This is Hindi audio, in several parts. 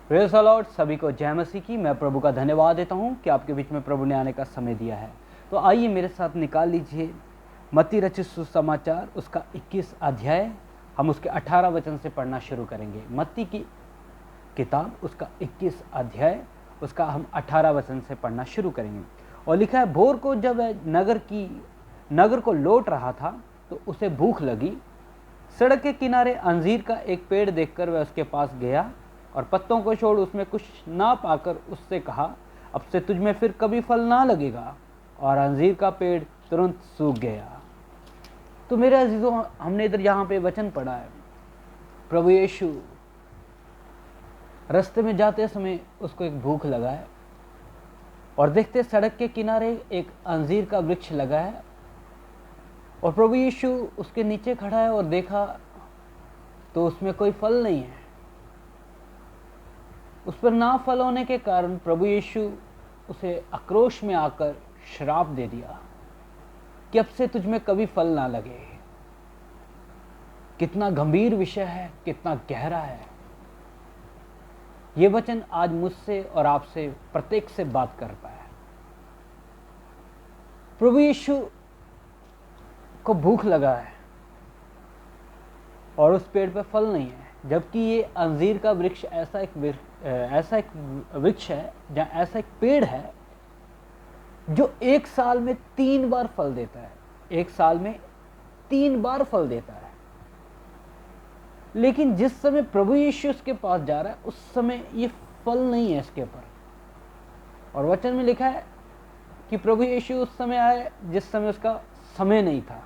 Praise the Lord. सभी को जय मसीह की। मैं प्रभु का धन्यवाद देता हूँ कि आपके बीच में प्रभु ने आने का समय दिया है। तो आइए मेरे साथ निकाल लीजिए मत्ती रचित सुसमाचार उसका 21 अध्याय। हम उसके 18 वचन से पढ़ना शुरू करेंगे। मत्ती की किताब उसका 21 अध्याय उसका हम 18 वचन से पढ़ना शुरू करेंगे। और लिखा है, भोर को जब वह नगर को लौट रहा था तो उसे भूख लगी। सड़क के किनारे अंजीर का एक पेड़ देखकर वह उसके पास गया और पत्तों को छोड़ उसमें कुछ ना पाकर उससे कहा, अब से तुझ में फिर कभी फल ना लगेगा। और अंजीर का पेड़ तुरंत सूख गया। तो मेरे अजीजों, हमने इधर यहाँ पे वचन पढ़ा है, प्रभु यीशु रास्ते में जाते समय उसको एक भूख लगा है और देखते सड़क के किनारे एक अंजीर का वृक्ष लगा है और प्रभु यीशु उसके नीचे खड़ा है और देखा तो उसमें कोई फल नहीं है। उस पर ना फल होने के कारण प्रभु यीशु उसे आक्रोश में आकर श्राप दे दिया कि अब से तुझ में कभी फल ना लगे। कितना गंभीर विषय है, कितना गहरा है। ये वचन आज मुझसे और आपसे प्रत्येक से बात कर पाया। प्रभु यीशु को भूख लगा है और उस पेड़ पे फल नहीं है, जबकि ये अंजीर का वृक्ष ऐसा एक वृक्ष है, जहाँ ऐसा एक पेड़ है जो एक साल में 3 बार फल देता है। एक साल में 3 बार फल देता है। लेकिन जिस समय प्रभु यीशु उसके पास जा रहा है उस समय ये फल नहीं है इसके ऊपर। और वचन में लिखा है कि प्रभु यीशु उस समय आए जिस समय उसका समय नहीं था।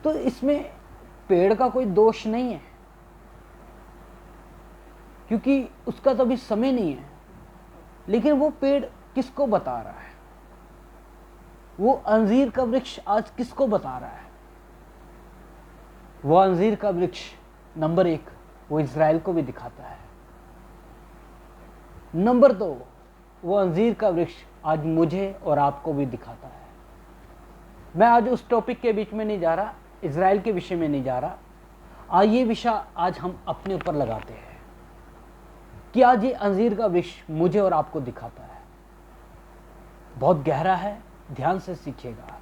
तो इसमें पेड़ का कोई दोष नहीं है, क्योंकि उसका तो अभी समय नहीं है। लेकिन वो पेड़ किसको बता रहा है? वो अंजीर का वृक्ष आज किसको बता रहा है? वो अंजीर का वृक्ष नंबर 1 वो इज़राइल को भी दिखाता है। नंबर 2 वो अंजीर का वृक्ष आज मुझे और आपको भी दिखाता है। मैं आज उस टॉपिक के बीच में नहीं जा रहा, इज़राइल के विषय में नहीं जा रहा। ये विषय आज हम अपने ऊपर लगाते हैं कि आज ये अंजीर का वृक्ष मुझे और आपको दिखाता है। बहुत गहरा है, ध्यान से सीखिएगा।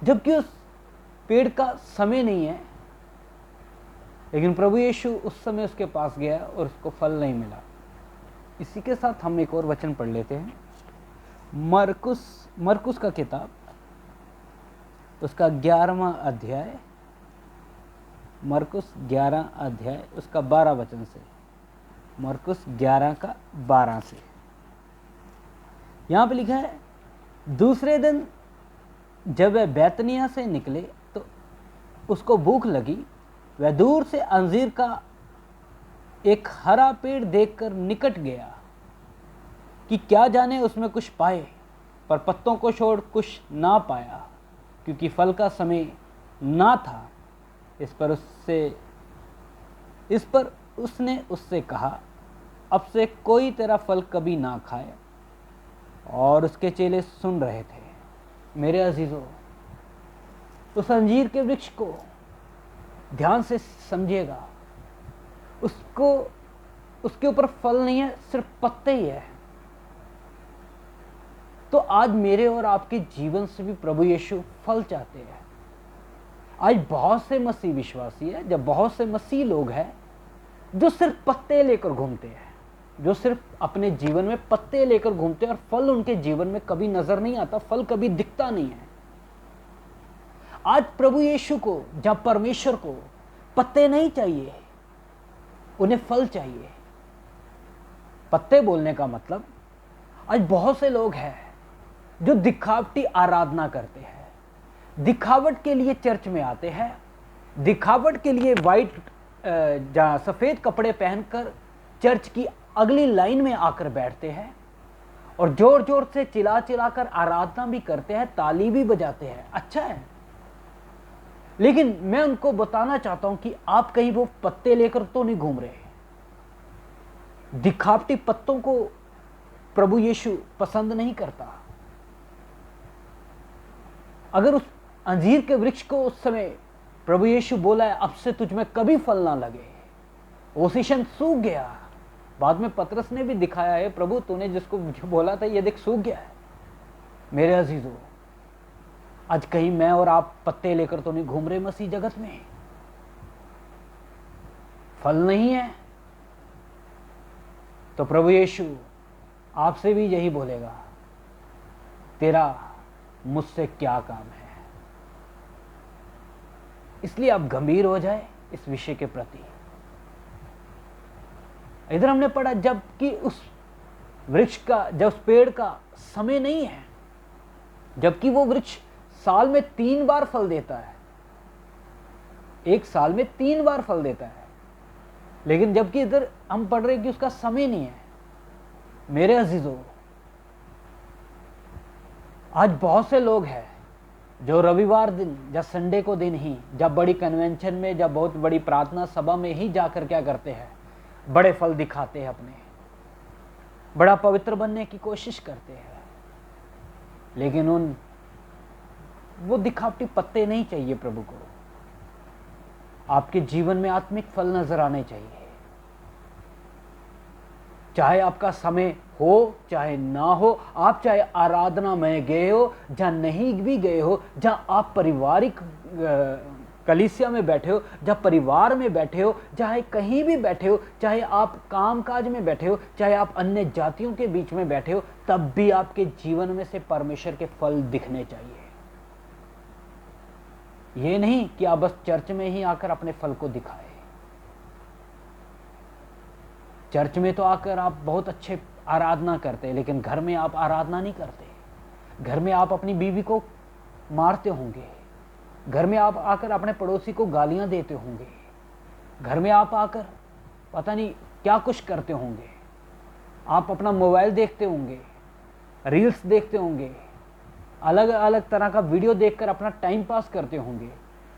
जबकि उस पेड़ का समय नहीं है, लेकिन प्रभु यीशु उस समय उसके पास गया और उसको फल नहीं मिला। इसी के साथ हम एक और वचन पढ़ लेते हैं। मरकुस का किताब उसका 11वां अध्याय, मरकुस 11 अध्याय उसका 12 वचन से। मरकुस 11 का 12 से यहाँ पे लिखा है, दूसरे दिन जब वह बैतनिया से निकले तो उसको भूख लगी। वह दूर से अंजीर का एक हरा पेड़ देखकर निकट गया कि क्या जाने उसमें कुछ पाए, पर पत्तों को छोड़ कुछ ना पाया, क्योंकि फल का समय ना था। इस पर उसने उससे कहा, अब से कोई तेरा फल कभी ना खाए। और उसके चेले सुन रहे थे। मेरे अजीजों, उस अंजीर के वृक्ष को ध्यान से समझिएगा। उसके ऊपर फल नहीं है, सिर्फ पत्ते ही है। तो आज मेरे और आपके जीवन से भी प्रभु यीशु फल चाहते हैं। आज बहुत से मसीह विश्वासी है, जब बहुत से मसीह लोग हैं जो सिर्फ पत्ते लेकर घूमते हैं, जो सिर्फ अपने जीवन में पत्ते लेकर घूमते हैं और फल उनके जीवन में कभी नजर नहीं आता, फल कभी दिखता नहीं है। आज प्रभु यीशु को, जब परमेश्वर को पत्ते नहीं चाहिए, उन्हें फल चाहिए। पत्ते बोलने का मतलब, आज बहुत से लोग हैं जो दिखावटी आराधना करते हैं, दिखावट के लिए चर्च में आते हैं, दिखावट के लिए सफेद कपड़े पहनकर चर्च की अगली लाइन में आकर बैठते हैं और जोर जोर से चिल्ला चिल्लाकर आराधना भी करते हैं, ताली भी बजाते हैं। अच्छा है, लेकिन मैं उनको बताना चाहता हूं कि आप कहीं वो पत्ते लेकर तो नहीं घूम रहे। दिखावटी पत्तों को प्रभु यीशु पसंद नहीं करता। अगर उस अंजीर के वृक्ष को उस समय प्रभु यीशु बोला है, अब से तुझ में कभी फल ना लगे। ओसीशन सूख गया। बाद में पतरस ने भी दिखाया है, प्रभु तूने जिसको बोला था ये देख सूख गया है। मेरे अजीजों, आज कहीं मैं और आप पत्ते लेकर तो नहीं घूम रहे मसीह जगत में? फल नहीं है तो प्रभु यीशु आपसे भी यही बोलेगा, तेरा मुझसे क्या काम है? इसलिए आप गंभीर हो जाए इस विषय के प्रति। इधर हमने पढ़ा जबकि उस वृक्ष का, जब उस पेड़ का समय नहीं है, जबकि वो वृक्ष साल में 3 बार फल देता है, एक साल में 3 बार फल देता है, लेकिन जबकि इधर हम पढ़ रहे हैं कि उसका समय नहीं है। मेरे अजीजों, आज बहुत से लोग हैं जो रविवार दिन या संडे को दिन ही, जब बड़ी कन्वेंशन में, जब बहुत बड़ी प्रार्थना सभा में ही जाकर क्या करते हैं, बड़े फल दिखाते हैं, अपने बड़ा पवित्र बनने की कोशिश करते हैं, लेकिन वो दिखावटी पत्ते नहीं चाहिए प्रभु को। आपके जीवन में आत्मिक फल नजर आने चाहिए। चाहे आपका समय हो चाहे ना हो, आप चाहे आराधना में गए हो, जहां नहीं भी गए हो, जहां आप पारिवारिक कलीसिया में बैठे हो, जहां परिवार में बैठे हो, चाहे कहीं भी बैठे हो, चाहे आप कामकाज में बैठे हो, चाहे आप अन्य जातियों के बीच में बैठे हो, तब भी आपके जीवन में से परमेश्वर के फल दिखने चाहिए। ये नहीं कि आप बस चर्च में ही आकर अपने फल को दिखाए। चर्च में तो आकर आप बहुत अच्छे आराधना करते हैं, लेकिन घर में आप आराधना नहीं करते। घर में आप अपनी बीवी को मारते होंगे, घर में आप आकर अपने पड़ोसी को गालियां देते होंगे, घर में आप आकर पता नहीं क्या कुछ करते होंगे। आप अपना मोबाइल देखते होंगे, रील्स देखते होंगे, अलग अलग तरह का वीडियो देखकर अपना टाइम पास करते होंगे।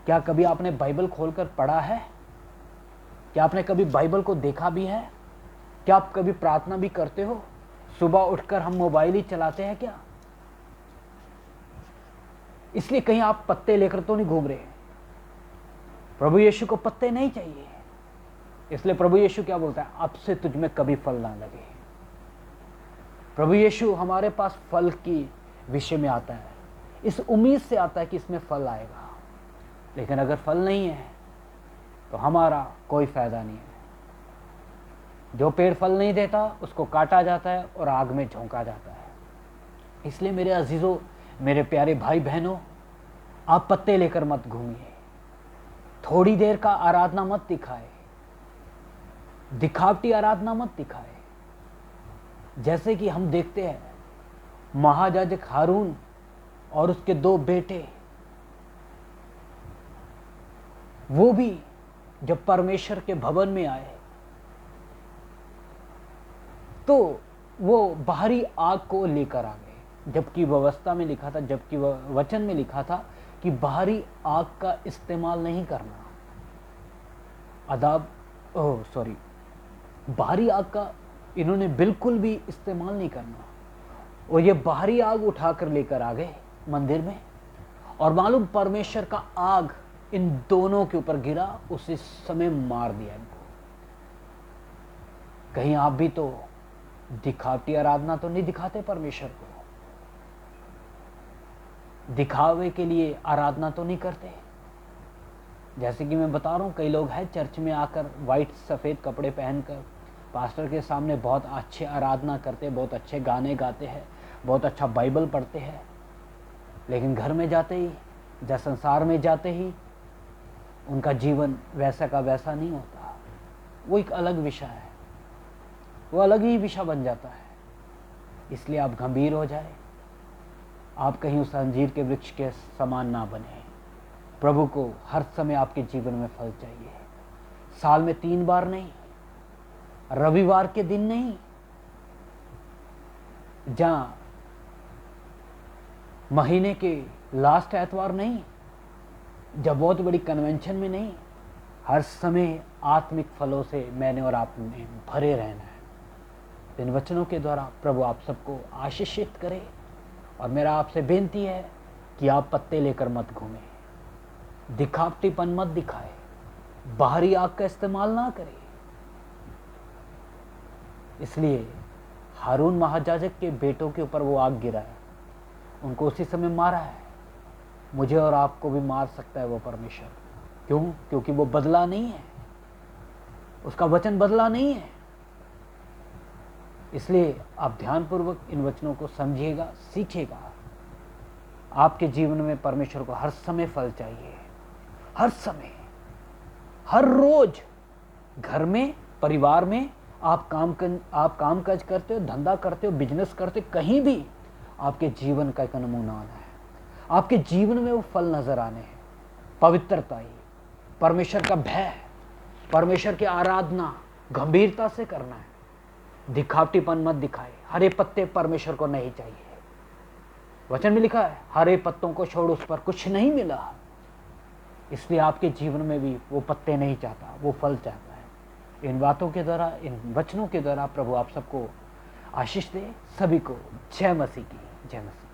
क्या कभी आपने बाइबल खोलकर पढ़ा है? क्या आपने कभी बाइबल को देखा भी है? क्या आप कभी प्रार्थना भी करते हो? सुबह उठकर हम मोबाइल ही चलाते हैं क्या? इसलिए कहीं आप पत्ते लेकर तो नहीं घूम रहे। प्रभु यीशु को पत्ते नहीं चाहिए। इसलिए प्रभु यीशु क्या बोलता है, अब से तुझ में कभी फल ना लगे। प्रभु यीशु हमारे पास फल की विषय में आता है, इस उम्मीद से आता है कि इसमें फल आएगा। लेकिन अगर फल नहीं है तो हमारा कोई फायदा नहीं है। जो पेड़ फल नहीं देता उसको काटा जाता है और आग में झोंका जाता है। इसलिए मेरे अजीजों, मेरे प्यारे भाई बहनों, आप पत्ते लेकर मत घूमिए। थोड़ी देर का आराधना मत दिखाए, दिखावटी आराधना मत दिखाए। जैसे कि हम देखते हैं महायाजक हारून और उसके 2 बेटे, वो भी जब परमेश्वर के भवन में आए तो वो बाहरी आग को लेकर आ गए, जबकि व्यवस्था में लिखा था, जबकि वचन में लिखा था कि बाहरी आग का इस्तेमाल नहीं करना। बाहरी आग का इन्होंने बिल्कुल भी इस्तेमाल नहीं करना, और ये बाहरी आग उठाकर लेकर आ गए मंदिर में। और मालूम, परमेश्वर का आग इन दोनों के ऊपर गिरा, उसी समय मार दिया इनको। कहीं आप भी तो दिखावटी आराधना तो नहीं दिखाते परमेश्वर को? दिखावे के लिए आराधना तो नहीं करते? जैसे कि मैं बता रहा हूं, कई लोग हैं चर्च में आकर वाइट सफेद कपड़े पहनकर पास्टर के सामने बहुत अच्छे आराधना करते हैं, बहुत अच्छे गाने गाते हैं, बहुत अच्छा बाइबल पढ़ते हैं, लेकिन घर में जाते ही या संसार में जाते ही उनका जीवन वैसा का वैसा नहीं होता। वो एक अलग विषय है, वो अलग ही विषय बन जाता है। इसलिए आप गंभीर हो जाए, आप कहीं उस अंजीर के वृक्ष के समान ना बने। प्रभु को हर समय आपके जीवन में फल चाहिए। साल में 3 बार नहीं, रविवार के दिन नहीं, जहां महीने के लास्ट एतवार नहीं, जब बहुत बड़ी कन्वेंशन में नहीं, हर समय आत्मिक फलों से मैंने और आपने भरे रहना है। इन वचनों के द्वारा प्रभु आप सबको आशीषित करे। और मेरा आपसे बेनती है कि आप पत्ते लेकर मत घूमें, दिखावटीपन मत दिखाए, बाहरी आग का इस्तेमाल ना करे। इसलिए हारून महायाजक के बेटों के ऊपर वो आग गिरा है, उनको उसी समय मारा है। मुझे और आपको भी मार सकता है वो परमेश्वर। क्यों? क्योंकि वो बदला नहीं है, उसका वचन बदला नहीं है। इसलिए आप ध्यानपूर्वक इन वचनों को समझिएगा, सीखिएगा। आपके जीवन में परमेश्वर को हर समय फल चाहिए, हर समय, हर रोज। घर में, परिवार में, आप काम काज करते हो, धंधा करते हो, बिजनेस करते हो, कहीं भी आपके जीवन का एक नमूना आना है। आपके जीवन में वो फल नजर आने हैं। पवित्रता, परमेश्वर का भय, परमेश्वर की आराधना गंभीरता से करना है। दिखावटीपन मत दिखाए। हरे पत्ते परमेश्वर को नहीं चाहिए। वचन में लिखा है, हरे पत्तों को छोड़ उस पर कुछ नहीं मिला। इसलिए आपके जीवन में भी वो पत्ते नहीं चाहता, वो फल चाहता है। इन बातों के द्वारा, इन वचनों के द्वारा प्रभु आप सबको आशीष दे। सभी को जय मसीह की, जय मसीह।